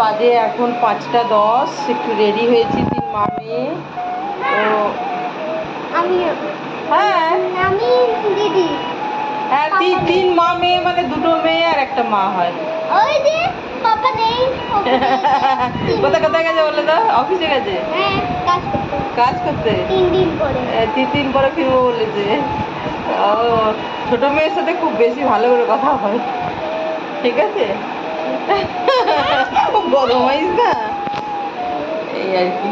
বাজে এখন 5টা 10, একটু রেডি হয়েছি 3 মা মেয়ে। তো হ্যাঁ হ্যাঁ 3 মা মেয়ে মানে 2টো মেয়ে আর একটা মা হয়। কোথায় গেছে বলে তো? অফিসে গেছে কাজ করতে, 3 দিন পরে ফিরবো বলেছে। ও ছোট মেয়ের সাথে খুব বেশি ভালো করে কথা হয়, ঠিক আছে? বদমাইশ না, এই আর কি।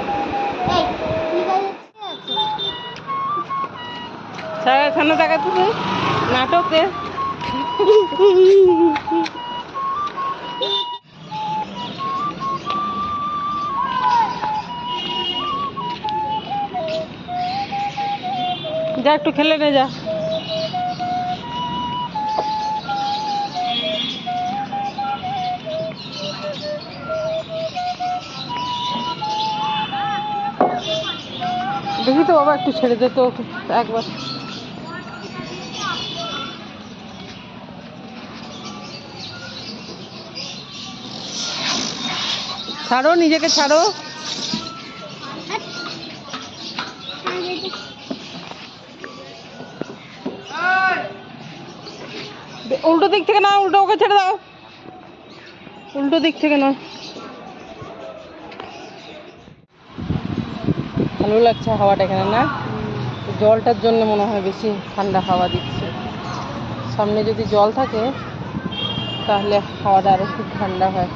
এখানে দেখাতে নাটকে যা একটু খেলে নে যা। দেখি তো বাবা একটু ছেড়ে দে তো একবার। ছাড়ো, নিজেকে ছাড়ো। উল্টো দিক থেকে না, উল্টো ওকে ছেড়ে দাও, উল্টো দিক থেকে না। ভালো লাগছে হাওয়াটা এখানে না, জলটার জন্য মনে হয় বেশি ঠান্ডা হাওয়া দিচ্ছে। সামনে যদি জল থাকে তাহলে হাওয়াটা আরো খুব ঠান্ডা হয়।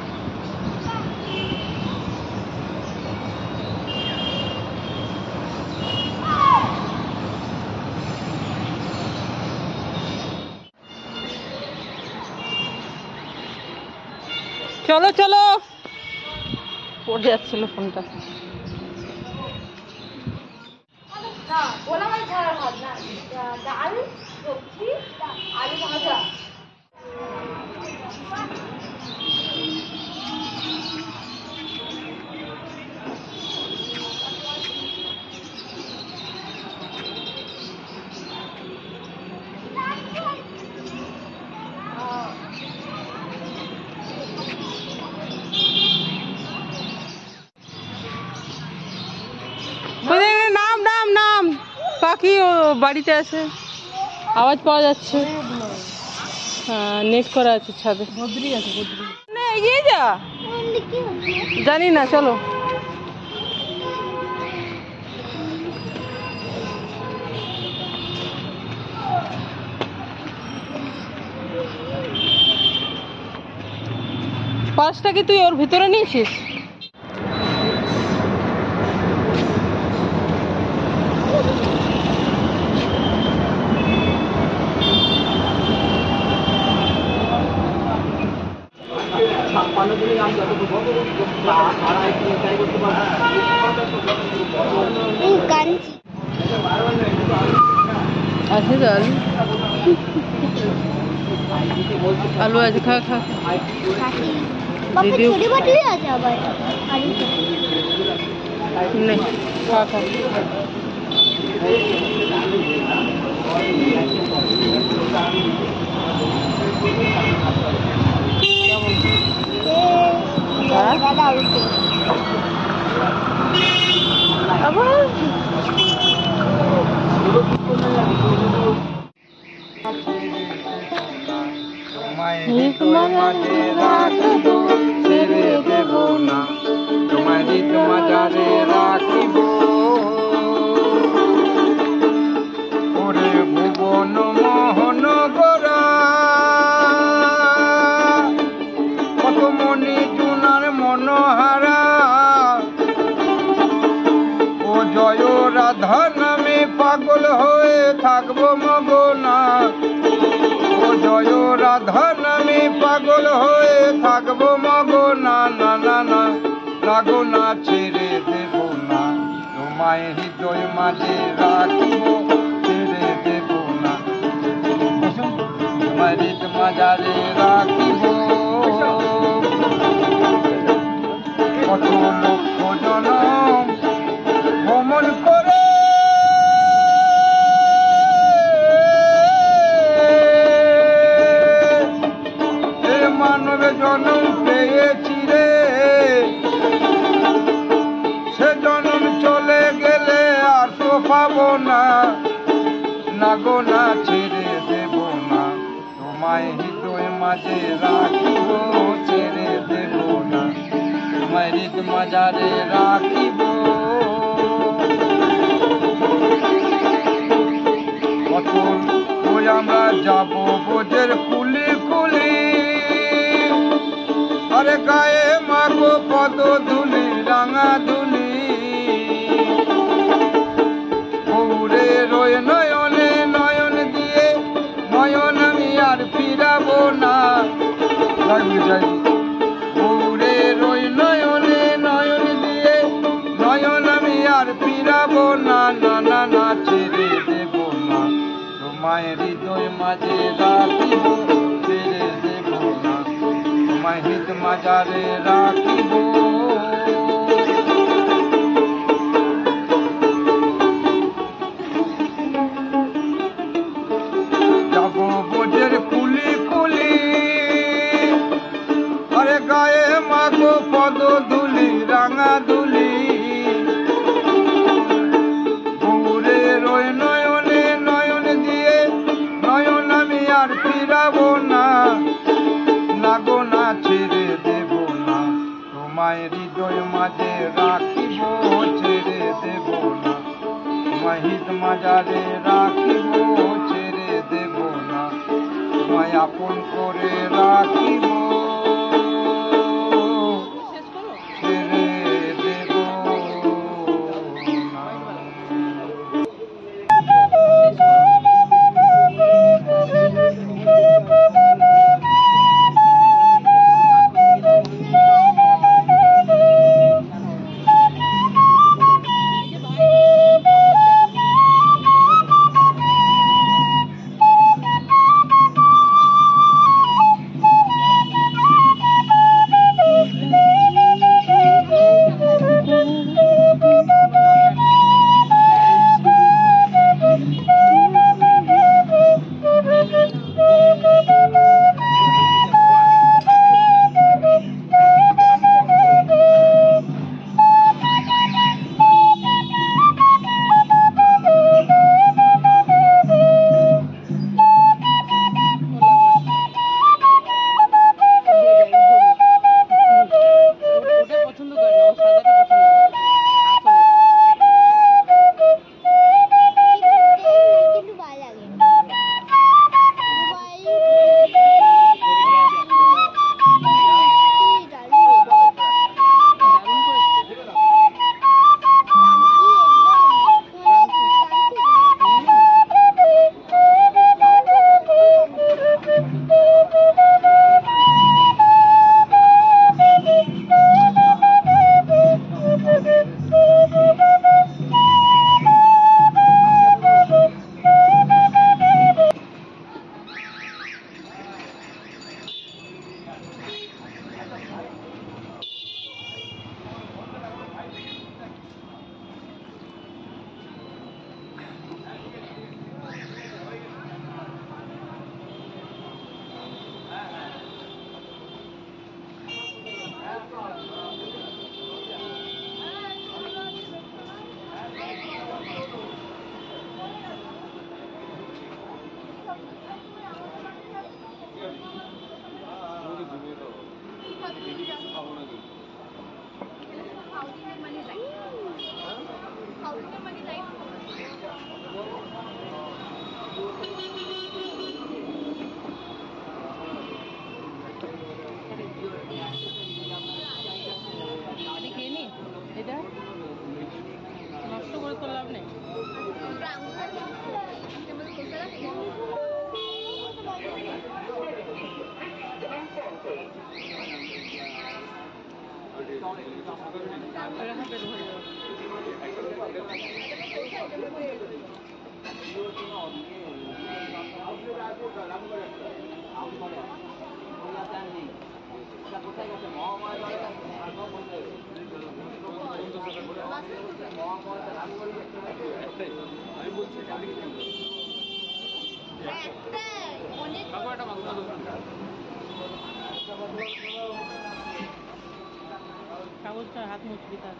চলো চলো, পড়ে যাচ্ছিল ফোনটা। নাম নাম নাম, পাখি ও বাড়িতে আছে, আওয়াজ পাওয়া যাচ্ছে। হ্যাঁ নেট করা আছে ছাদে, না এগিয়ে যা, জানি না, চলো। পাঁচটা কি তুই ওর ভিতরে নিয়েছিস? আছে জল, আলু আছে, খা খা। খা খা। মাঝারে রাখিব ওরে ভুবন মোহন গোরা, কত মনি জুনার মনোহারা, ও জয় রাধা নামে পাগল হয়ে থাকবো মগনা, ও জয় রাধা নামে পাগল হয়ে থাকবো মগনা, না না না লাগো না ছেড়ে দেব না, তোমায় হৃদয় মাঝে রাখিব ছেড়ে দেব না, তোমায় হৃদয় মাঝারে রাখিব, কত লক্ষ জনম ভ্রমণ করে মানবে জনম পেয়েছি রে, পাবো না, না গো না ছেড়ে দেব না, তোমায় হৃদয় মাঝে রাখিব, ছেড়ে দেব না, তোমায় হৃদ মাঝারে রাখিব। অতল ওই আমরা যাব বোঝের কুলি কুলি, আরে গায়ে মাগো পদ ধুলি রাঙা ধুলি, বৌরে রয়ে নয়নে নয়ন দিয়ে, নয়ন আমি আর ফিরাবো না, বৌরে রয়ে নয়নে নয়ন দিয়ে, নয়ন আমি আর ফিরাবো না, না না না ছেড়ে দেব না, তোমায় হৃদয় মাঝে রাখিব, ছেড়ে দেব না, তোমায় হৃদ মাঝারে রাখিব। যাব বোঝের কুলি কুলি, আরে গায়ে মাগো পদ ধুলি রাঙা ধুলি, বৌরে রয়ে নয়নে নয়ন দিয়ে, নয়ন আমি আর ফিরাবো না, না গো না ছেড়ে দেব না, তোমায় হৃদয় মাঝে রাখিব, ছেড়ে দেব না, তোমায় হৃদ মাঝারে রাখিব, ছেড়ে দেব না, তোমায় আপন করে রাখিব, ছেড়ে দেব না। কাগজটা হাত মুছবি তার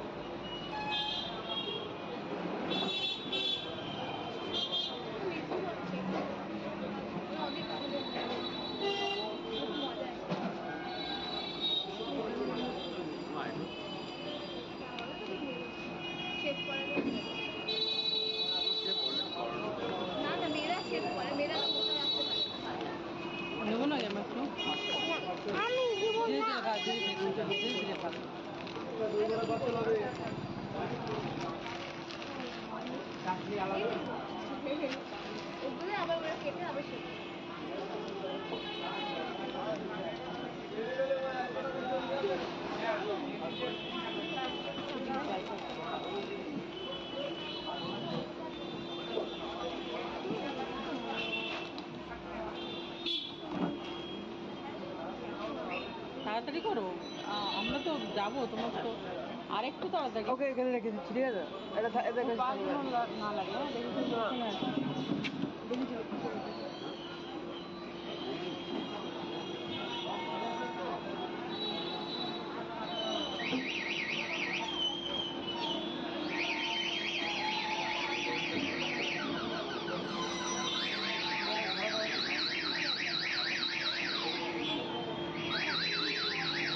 তাড়াতাড়ি করো, আমরা তো যাবো, তোমার তো আরেকটু তাড়াতাড়ি। ওকে এখানে রেখে দিচ্ছি, ঠিক আছে? এটা না লাগে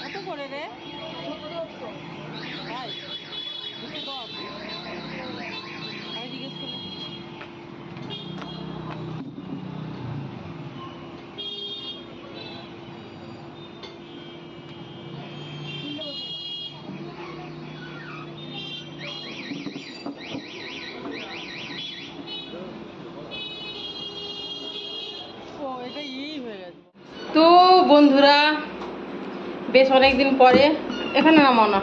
কত করে রে ভাই? 210 আমি জিজ্ঞেস করবো। ও এটা ইয়েই হয়ে গেছে। তো বন্ধুরা, বেশ অনেকদিন পরে, এখানে নামাও না,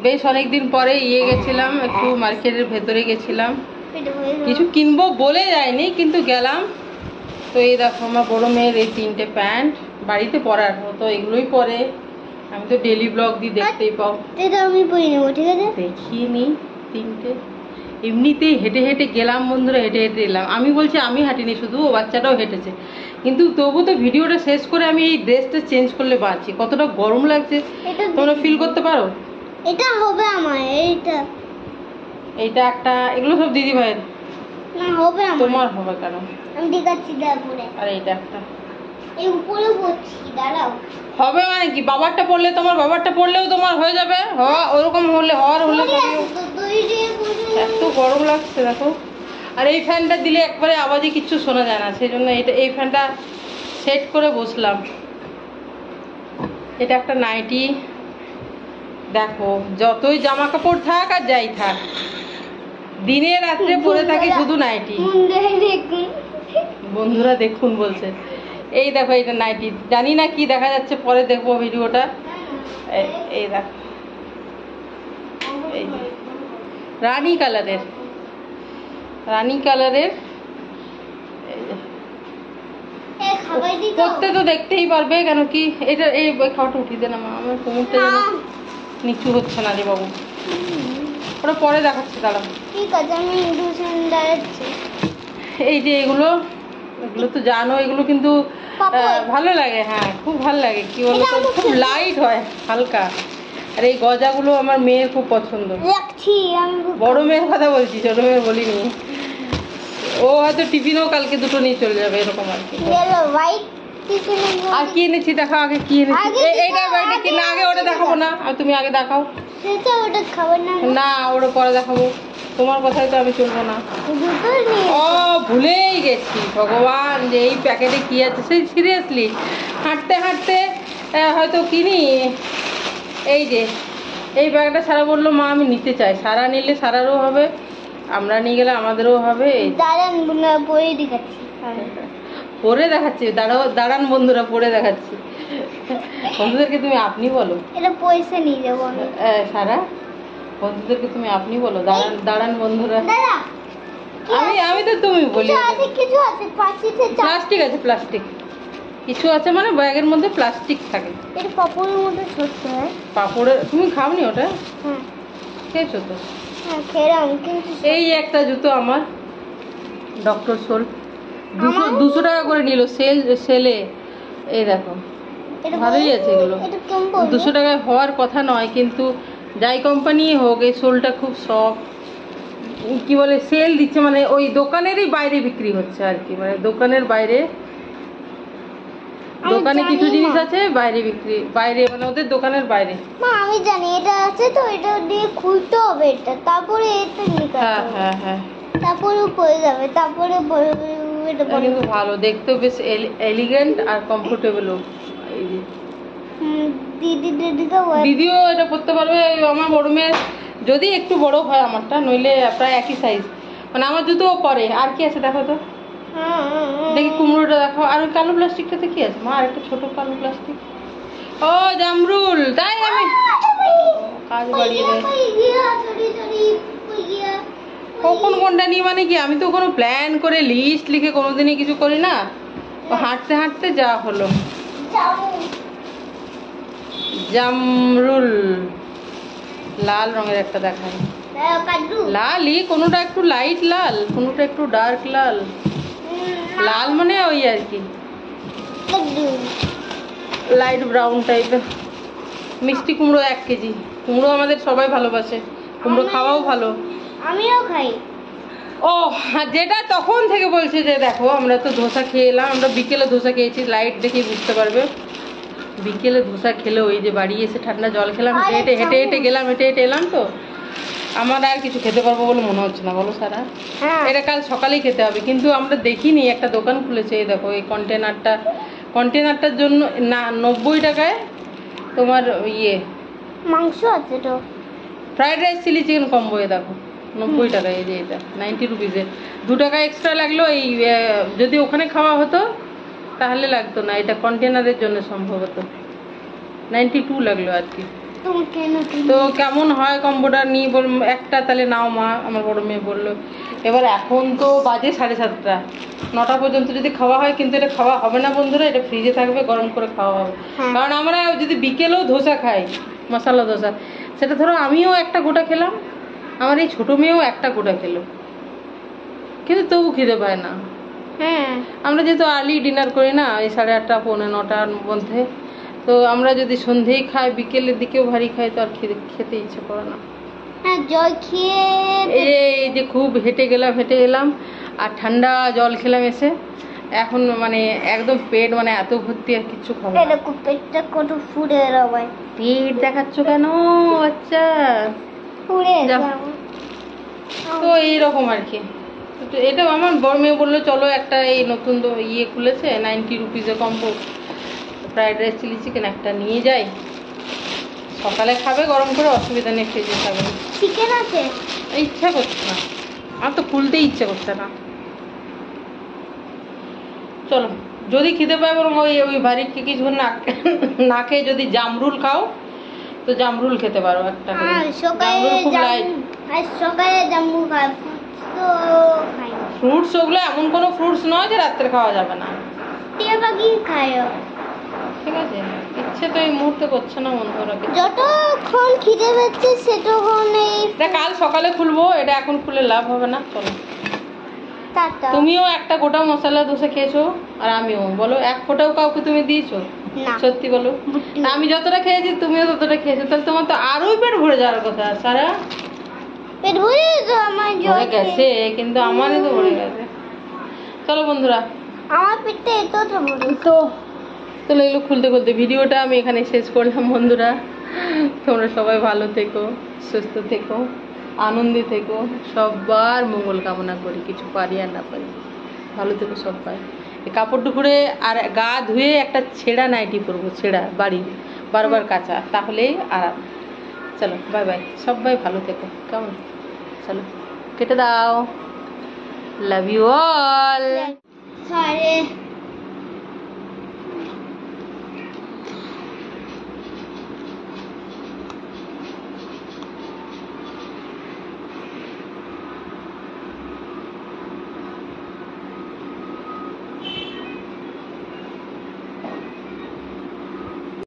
বেশ অনেকদিন পরে গেছিলাম, একটু মার্কেটের ভেতরে গেছিলাম, কিছু কিনবো বলে যায়নি কিন্তু গেলাম। তো এই দেখো আমার বড় মেয়ের এই 3টে প্যান্ট বাড়িতে পরার, তো এগুলোই পরে, আমি তো ডেলি ব্লগ দিয়ে দেখতেই পাও। এটা আমি পরে নেবো, ঠিক আছে? দেখিয়ে নি 3টে, এমনিতেই হেঁটে হেঁটে গেলাম বন্ধুরা, হেঁটে হেঁটে এলাম। আমি বলছি আমি হাঁটিনি, শুধু ও বাচ্চাটাও হেঁটেছে, কিন্তু তবু তো ভিডিওটা শেষ করে আমি এই ড্রেসটা চেঞ্জ করলে বাঁচি। কতটা গরম লাগছে তোমরা ফিল করতে পারো? এটা হবে আমার, এইটা একটা, এগুলো সব দিদি ভাইয়ের। না হবে আমার, তোমার হবে কেন? আমি দেখাচ্ছি তারপরে। আর এইটা একটা এই উপরে পড়ছি, দাঁড়াও। হবে মানে কি, বাবারটা পড়লে তোমার, বাবারটা পড়লেও তোমার হয়ে যাবে। ওরকম হলে হলে এত গরম লাগছে দেখো। আর এই ফ্যানটা দিলে একবারে আওয়াজে কিচ্ছু শোনা যায় না, সেই জন্য এই ফ্যানটা সেট করে বসলাম। এটা একটা নাইটি, দেখো যতই জামা কাপড় থাক আর যাই থাক, দিনে রাত্রে পরে থাকি শুধু নাইটি। বন্ধুরা দেখুন বলছে, এই দেখো এটা নাইটি, জানি না কি দেখা যাচ্ছে, পরে দেখবো ভিডিওটা। এই দেখো রানী কালারের, করতে তো দেখতেই পারবে, কেন কি এটা এই খাওয়াটা উঠিয়ে দেন, আমার কোমরটা যেন নিচু হচ্ছে না রে বাবু, ওটা পরে দেখাচ্ছি, দাঁড়াও। ঠিক আছে, আমি দাঁড়াচ্ছি। এই যে এগুলো তো জানো, এগুলো কিন্তু ভালো লাগে, হ্যাঁ খুব ভালো লাগে। কি বলো তো, খুব লাইট হয়, হালকা। আর এই গজাগুলো আমার মেয়ের খুব পছন্দ। বড় মেয়ের কথা বলছি, ছোট মেয়ের বলিনি। ও হয়তো টিফিনও কালকে দুটো নিয়ে চলে যাবে, এরকম আর কি। আর কি এনেছি দেখো, আগে কি এনেছি, এইটা বাড়িটা কি না, আগে ওটা দেখাবো না, আর তুমি আগে দেখাও। না ওটা পরে দেখাবো, তোমার কথাই তো আমি চলবো না। ও ভুলেই গেছি ভগবান, যে এই প্যাকেটে কি আছে, সেই সিরিয়াসলি হাঁটতে হাঁটতে হয়তো কিনি। এই যে এই ব্যাগটা সারা বললো মা আমি নিতে চাই, সারা নিলে সারারও হবে, আমরা নিয়ে গেলে আমাদেরও হবে। পরে দেখাচ্ছি, দাঁড়ান বন্ধুরা, পরে দেখাচ্ছি। বন্ধুদেরকে তুমি আপনি বলো, এটা পয়সা নিয়ে যাবো সারা, বন্ধুদেরকে তুমি আপনি বলো, দাঁড়ান বন্ধুরা। আমি তো তুমি বলি। কিছু আছে প্লাস্টিক আছে, প্লাস্টিক কিছু আছে, মানে ব্যাগের মধ্যে প্লাস্টিক থাকে। এটা পাপড়ের মধ্যে ছোট্ট হয়। পাপড়ের, তুমি খাওনি ওটা? হ্যাঁ খেয়েছো তো? হ্যাঁ খেলাম, কিন্তু এই একটা জুতো আমার, ডক্টর সোল, 200 টাকা করে নিল সেলে। এই দেখো ভালোই আছে এগুলো, 200 টাকায় হওয়ার কথা নয়, কিন্তু যাই কোম্পানি হোক এই সোলটা খুব সফট। কি বলে, সেল দিচ্ছে, মানে ওই দোকানেরই বাইরে বিক্রি হচ্ছে আর কি, মানে দোকানের বাইরে, দোকানে কিছু জিনিস আছে বাইরে বিক্রি, বাইরে মানে ওদের দোকানের বাইরে। মা আমি জানি এটা আছে, তো এটা দিয়ে খুলতে হবে, এটা তারপরে এটা নিকাতে হবে। হ্যাঁ হ্যাঁ হ্যাঁ, তারপরে পড়ে যাবে, তারপরে এটা পড়ে কিন্তু ভালো দেখতেও, বেশ এলিগেন্ট আর কমফোর্টেবলও। এই যে দিদিও এটা পরতে পারবে। আমার বড় মেয়ের যদি একটু বড় হয় আমারটা, নইলে প্রায় একই সাইজ, মানে আমার জুতোও পরে। আর কি আছে দেখো তো, দেখি কুমড়োটা দেখো। আর ওই কালো প্লাস্টিকটাতে কি আছে মা? আর একটা ছোট কালো প্লাস্টিক। ও জামরুল, তাই আমি কাজ বাড়িয়ে দেয়। কখন কোনটা নিই মানে কি, আমি তো কোনো প্ল্যান করে লিস্ট লিখে কোনোদিনই কিছু করি না। হাঁটতে হাঁটতে যা হলো। জামরুল লাল রঙের একটা দেখায়, লালই, কোনোটা একটু লাইট লাল, কোনোটা একটু ডার্ক লাল। লাল মানে ওই আর কি লাইট ব্রাউন টাইপের। মিষ্টি কুমড়ো 1 কেজি। কুমড়ো আমাদের সবাই ভালোবাসে, কুমড়ো খাওয়াও ভালো। আমিও খাই। ও যেটা তখন থেকে বলছে যে দেখো আমরা তো ধোসা খেয়ে এলাম, আমরা বিকেলে ধোসা খেয়েছি, লাইট দেখে বুঝতে পারবে। বিকেলে ধোসা খেলে ওই যে বাড়ি এসে ঠান্ডা জল খেলাম, হেঁটে হেঁটে হেঁটে হেঁটে গেলাম, হেঁটে হেঁটে এলাম, তো আমার আর কিছু খেতে পারবো বলে মনে হচ্ছে না, বলো সারা। এটা কাল সকালেই খেতে হবে, কিন্তু আমরা দেখিনি একটা দোকান খুলেছে। এই দেখো এই কন্টেনারটার জন্য না 90 টাকায় তোমার মাংস আছে তো, fried rice chilli chicken combo. এ দেখো 90 টাকায়, এই যে এটা 90 রুপিসে। 2 টাকা এক্সট্রা লাগলো। এই যদি ওখানে খাওয়া হতো তাহলে লাগতো না, এটা কন্টেনারের জন্য সম্ভবত 92 লাগলো আর কি। তো কেমন হয় কম্বোটা নিয়ে বল একটা, তাহলে নাও মা, আমার বড় মেয়ে বললো। এবার এখন তো বাজে 7:30, 9টা পর্যন্ত যদি খাওয়া হয়, কিন্তু এটা খাওয়া হবে না বন্ধুরা, এটা ফ্রিজে থাকবে, গরম করে খাওয়া হবে। কারণ আমরা যদি বিকেলেও ধোসা খাই, মশলা ধোসা, সেটা ধরো আমিও একটা গোটা খেলাম, আমার এই ছোট মেয়েও একটা গোটা খেলো, কিন্তু তবু খিদে পায় না। আমরা যেহেতু আর্লি ডিনার করি না, এই 8:30 পৌনে 9টার মধ্যে, তো আমরা যদি সন্ধেই খাই, বিকেলের দিকেও ভারী খাই, তো আর খেতে ইচ্ছে করে না। জল খেয়ে এই যে খুব হেঁটে এলাম আর ঠান্ডা জল খেলাম এসে, এখন মানে একদম পেট মানে এত ভর্তি, আর কিচ্ছু খাবো না। এরকম পেটটা কত ফুলে রবাই। পেট দেখাচ্ছ কেন আচ্ছা? ফুলে তো এইরকম আর কি। তো এটা আমার বড় মেয়ে বললো চলো একটা এই নতুন খুলেছে 90 রুপিসে combo, fried rice chilli chicken, একটা নিয়ে যাই, সকালে খাবে গরম করে, অসুবিধা নেই, ফ্রিজে খাবে। চিকেন আছে? ইচ্ছা করছে না, আমার তো খুলতেই ইচ্ছা করছে না। চলো যদি খিদে পায়, বরং ওই ভারী কিছু না খেয়ে যদি জামরুল খাও, তো জামরুল খেতে পারো একটা করে। জামরুল খুব লাইট। সকালে জামরুল খাই, তো খাই। ফ্রুটস ওগুলো এমন কোনো ফ্রুটস নয় যে রাত্রে খাওয়া যাবে না। টিয়া পাখি খাই, ঠিক আছে, ইচ্ছে তো এই মুহূর্তে করছে না বন্ধুরা। যতক্ষণ খিদে পাচ্ছে সেতক্ষণ এটা কাল সকালে খুলবো, এটা এখন খুলে লাভ হবে না। চলো, টাটা। তুমিও একটা গোটা মশলা ধোসা খেয়েছো, আর আমিও, বলো এক ফোঁটাও কাউকে তুমি দিয়েছো? সত্যি বলো। আমি যতটা খেয়েছি তুমিও ততটা খেয়েছো, তাহলে তোমার তো আরোই পেট ভরে যাওয়ার কথা। সারা পেট ভরে তো আমার ভরে গেছে, কিন্তু আমারই তো ভরে গেছে। চলো বন্ধুরা, আমার পেটটা এত ভরে। তো চলো এগুলো খুলতে খুলতে ভিডিওটা আমি এখানে শেষ করলাম বন্ধুরা। তোমরা সবাই ভালো থেকো, সুস্থ থেকো, আনন্দে থেকো, সবার মঙ্গল কামনা করি, কিছু পারি আর না পারি, ভালো থেকো সবাই। এই কাপড় টুকুরে আর গা ধুয়ে একটা ছেঁড়া নাইটি পরবো, ছেঁড়া বাড়ির, বারবার কাঁচা, তাহলেই আরাম। চলো বাই বাই, সবাই ভালো থেকো, কেমন? চলো কেটে দাও, লাভ ইউ অল।